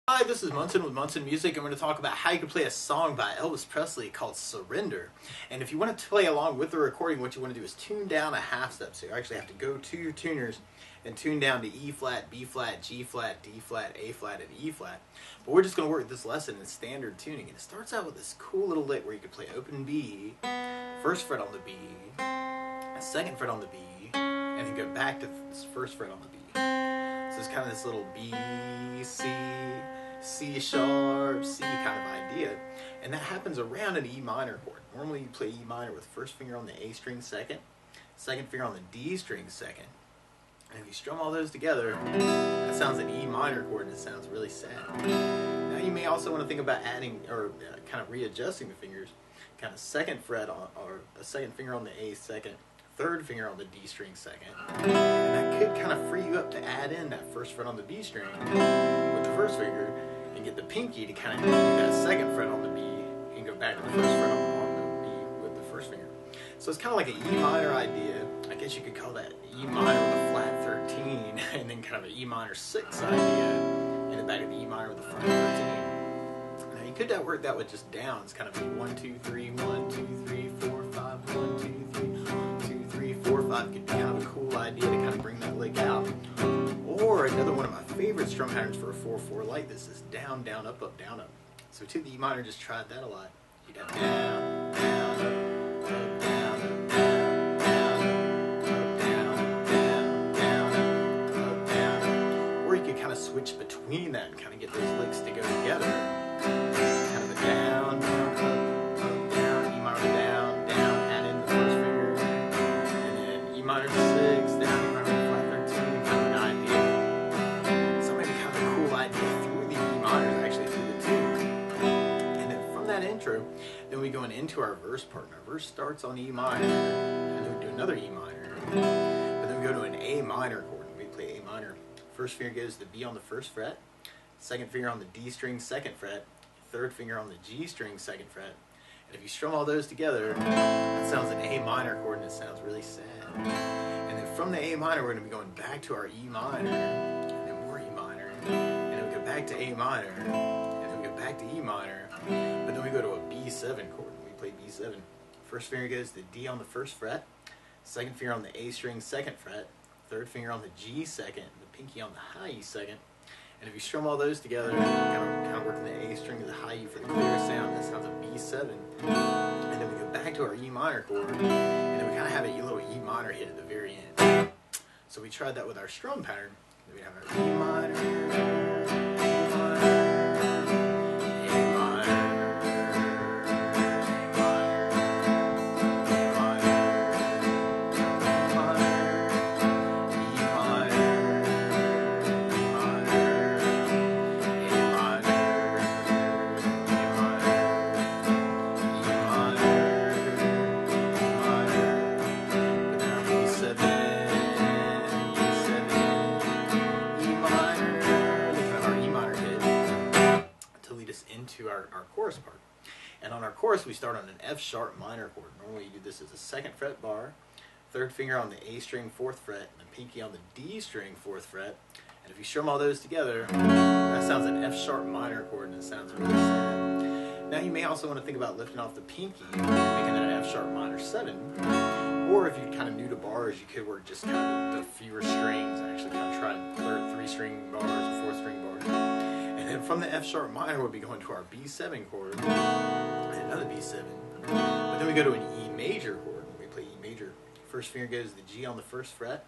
Hi, this is Munson with Munson Music. I'm going to talk about how you can play a song by Elvis Presley called Surrender. And if you want to play along with the recording, what you want to do is tune down a half step. So you actually have to go to your tuners and tune down to E flat, B flat, G flat, D flat, A flat, and E flat. But we're just going to work this lesson in standard tuning. And it starts out with this cool little lick where you can play open B, first fret on the B, second fret on the B, and then go back to this first fret on the B. So it's kind of this little B, C, C sharp, C kind of idea. And that happens around an E minor chord. Normally you play E minor with first finger on the A string second finger on the D string second. And if you strum all those together, that sounds an E minor chord and it sounds really sad. Now you may also want to think about adding or kind of readjusting the fingers. Kind of second fret on, or a second finger on the A second, third finger on the D string second. And that could kind of free you up to add in that first fret on the B string with the first finger and get the pinky to kind of do that second fret on the B and go back to the first fret on the B with the first finger. So it's kind of like an E minor idea. I guess you could call that E minor with a flat 13 and then kind of an E minor 6 idea in the back of the E minor with a flat 13. Now you could work that with just downs, kind of 1, 2, 3, 1, 2, 3, 4, 5, 1, 2, 3, 1, 2, 3, 4, 5 could be kind of a cool idea to kind of bring that lick out. Or another one of my favorite strum patterns for a 4/4 like this is down, down, up, up, down, up. So to the E minor, just tried that a lot. You'd have down, down, up, up, down, up, down, down, up, down, down, up, down, up. Or you could kind of switch between that and kind of get those licks to go together. Kind of a down, down, up, down, E minor down, down, add in the first finger, and then E minor 6, down, E minor flat 13, kind of an idea. So maybe kind of a cool idea through the E minors, actually through the tune. And then from that intro, then we go into our verse part. And our verse starts on E minor, and then we do another E minor. But then we go to an A minor chord, and we play A minor. First finger goes to B on the first fret, second finger on the D string second fret, third finger on the G string second fret. And if you strum all those together, that sounds an A minor chord and it sounds really sad. And then from the A minor, we're going to be going back to our E minor, and then more E minor, and then we go back to A minor, and then we go back to E minor, but then we go to a B7 chord, and we play B7. First finger goes to D on the first fret, second finger on the A string second fret, third finger on the G second, the pinky on the high E second. And if you strum all those together, kind of working the A string to the high E for the clear sound, that sounds a B7. And then we go back to our E minor chord, and then we kind of have a little E minor hit at the very end. So we tried that with our strum pattern. Then we have our E minor, E minor, A minor, into our chorus part. And on our chorus, we start on an F sharp minor chord. Normally you do this as a second fret bar, third finger on the A string fourth fret, and the pinky on the D string fourth fret. And if you strum all those together, that sounds an F sharp minor chord and it sounds really sad. Now you may also want to think about lifting off the pinky, making that an F sharp minor 7. Or if you're kind of new to bars, you could work just kind of the fewer strings and actually kind of try third 3-string bars or 4-string bars. And then from the F sharp minor, we'll be going to our B7 chord, and another B7. But then we go to an E major chord. We play E major. First finger goes to the G on the first fret,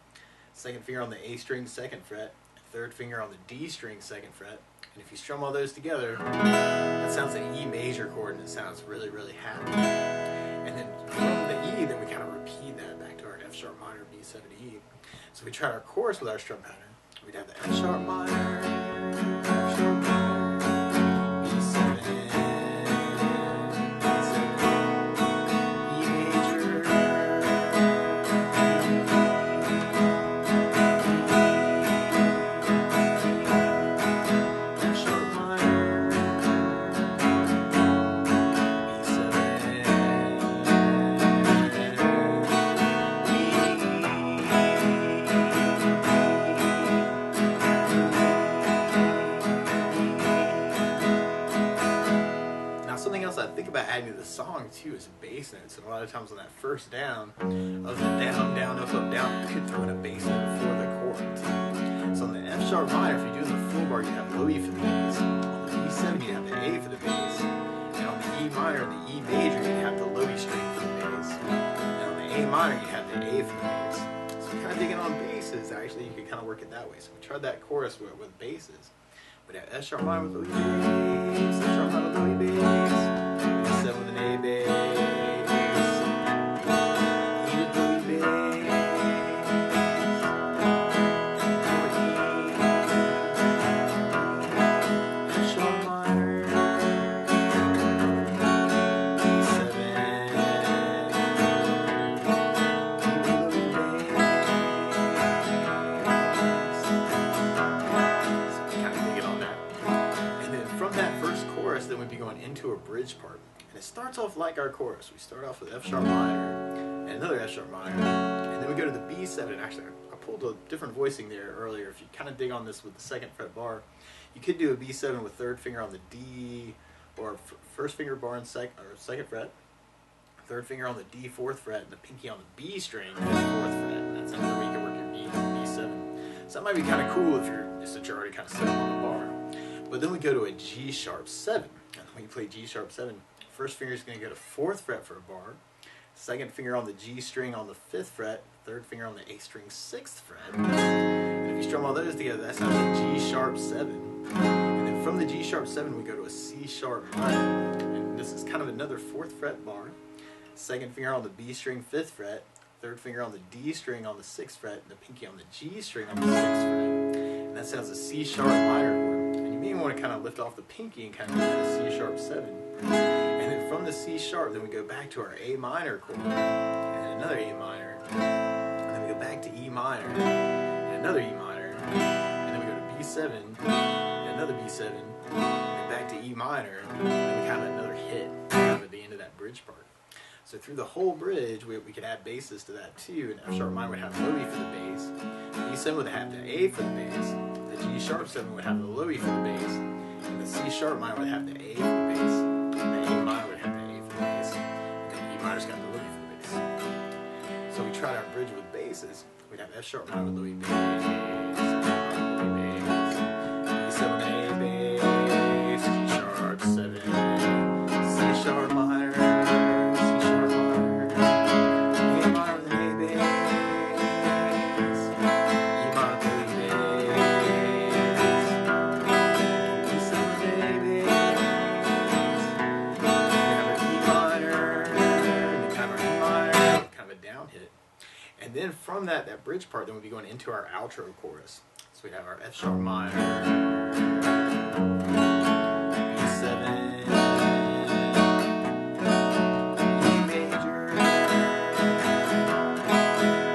second finger on the A string second fret, third finger on the D string second fret. And if you strum all those together, that sounds an E major chord and it sounds really, really happy. And then from the E, then we kind of repeat that back to our F sharp minor, B7 to E. So we tried our chorus with our strum pattern. We'd have the F sharp minor, F sharp minor, B7, B7, E major, F sharp minor, B7, E, song too is bass notes, and a lot of times on that first down, of the down, down, up, down, you could throw in a bass note before the chord. So on the F sharp minor, if you're doing the full bar, you have low E for the bass. On the B7, you have the A for the bass. And on the E minor and the E major, you have the low E string for the bass. And on the A minor, you have the A for the bass. So kind of digging on basses, actually, you can kind of work it that way. So we tried that chorus with basses. We'd have F sharp minor with low E bass, F sharp minor with low E bass, B7 with an A bass, E with low E bass, F sharp minor, B7, E with low E From that first chorus, then we'd be going into a bridge part. And it starts off like our chorus. We start off with F sharp minor, and another F sharp minor, and then we go to the B7. Actually, I pulled a different voicing there earlier. If you kind of dig on this with the second fret bar, you could do a B7 with third finger on the D, or first finger bar on second fret, third finger on the D, fourth fret, and the pinky on the B string, fourth fret. That's another way you can work your B and B7. So that might be kind of cool if since you're already kind of set up on the bar. But then we go to a G sharp 7. And when you play G sharp 7, first finger is going to go to 4th fret for a bar, second finger on the G string on the 5th fret, third finger on the A string 6th fret. And if you strum all those together, that sounds like G sharp 7. And then from the G sharp 7, we go to a C sharp minor. And this is kind of another 4th fret bar, second finger on the B string 5th fret, third finger on the D string on the 6th fret, and the pinky on the G string on the 6th fret. And that sounds a C sharp minor chord. You may want to kind of lift off the pinky and kind of do the C sharp 7. And then from the C sharp, then we go back to our A minor chord, and another A minor. And then we go back to E minor, and another E minor. And then we go to B7, and another B7, and then back to E minor. And then we kind of another hit at the end of that bridge part. So through the whole bridge, we could add basses to that too, and F sharp minor would have low E for the bass, B7 would have the A for the bass, the G sharp 7 would have the low E for the bass, and the C sharp minor would have the A for the bass, and the A minor would have the A for the bass, and then E minor's got the low E for the bass. So we tried our bridge with basses. We'd have F sharp minor with low E bass, B7 with an A bass, G sharp 7, C sharp minor, and then from that bridge part, then we'll be going into our outro chorus. So we have our F sharp minor, B7, E major,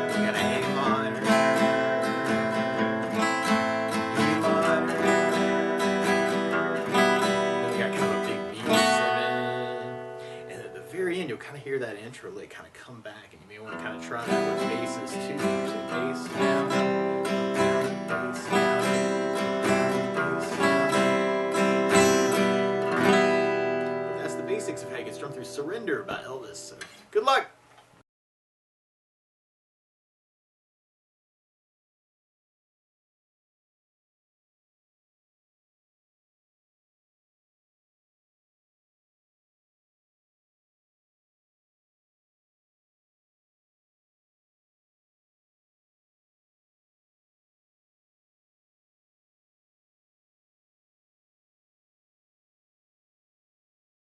we got an A minor, E minor, then we got kind of a big B7, and at the very end you'll kind of hear that intro lick kind of come back, and you may want to kind of try that with basses too. So bass down, bass down, bass down. But that's the basics of how you can strum through Surrender by Elvis. So good luck!